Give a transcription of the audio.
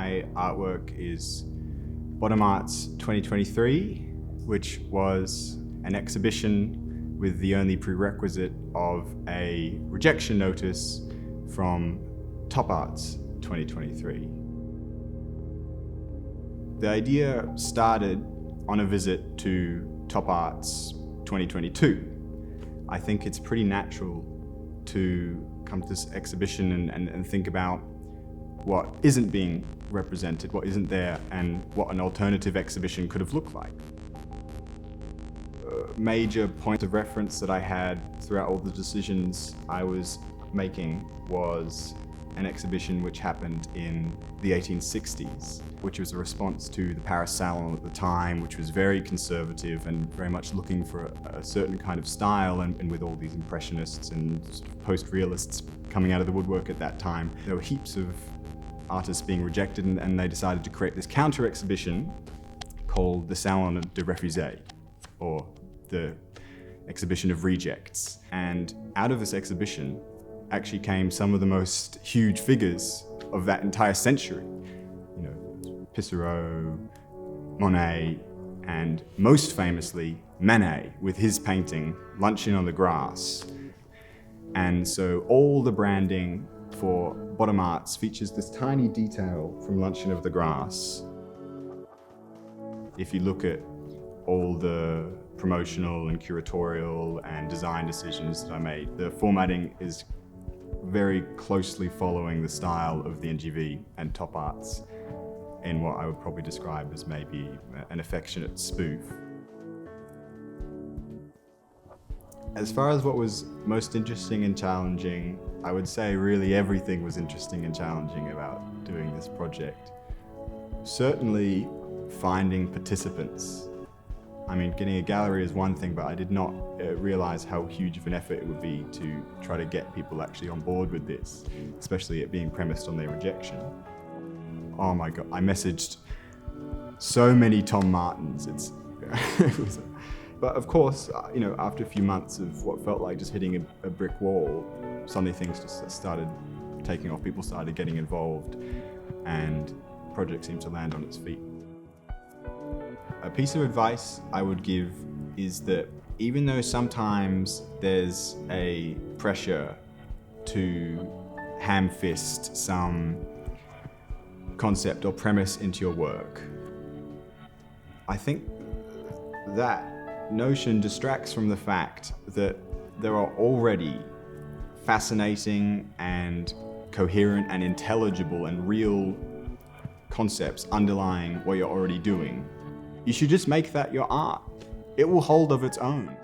my artwork is Bottom Arts 2023, which was an exhibition with the only prerequisite of a rejection notice from Top Arts 2023. The idea started on a visit to Top Arts 2022. I think it's pretty natural to come to this exhibition and think about what isn't being represented, what isn't there, and what an alternative exhibition could have looked like. A major point of reference that I had throughout all the decisions I was making was an exhibition which happened in the 1860s, which was a response to the Paris Salon at the time, which was very conservative and very much looking for a certain kind of style, and with all these impressionists and sort of post-realists coming out of the woodwork at that time, there were heaps of artists being rejected, and they decided to create this counter-exhibition called the Salon de Refusés, or the exhibition of rejects. And out of this exhibition actually came some of the most huge figures of that entire century. You know, Pissarro, Monet, and most famously, Manet with his painting, Luncheon on the Grass. And so all the branding for Bottom Arts features this tiny detail from Luncheon of the Grass. If you look at all the promotional and curatorial and design decisions that I made, the formatting is very closely following the style of the NGV and Top Arts in what I would probably describe as maybe an affectionate spoof. As far as what was most interesting and challenging, I would say really everything was interesting and challenging about doing this project. Certainly finding participants. I mean, getting a gallery is one thing, but I did not realize how huge of an effort it would be to try to get people actually on board with this, especially it being premised on their rejection. Oh my God, I messaged so many Tom Martins. But of course, you know, after a few months of what felt like just hitting a brick wall, suddenly things just started taking off. People started getting involved, and the project seemed to land on its feet. A piece of advice I would give is that even though sometimes there's a pressure to ham-fist some concept or premise into your work, I think that notion distracts from the fact that there are already fascinating and coherent and intelligible and real concepts underlying what you're already doing. You should just make that your art. It will hold of its own.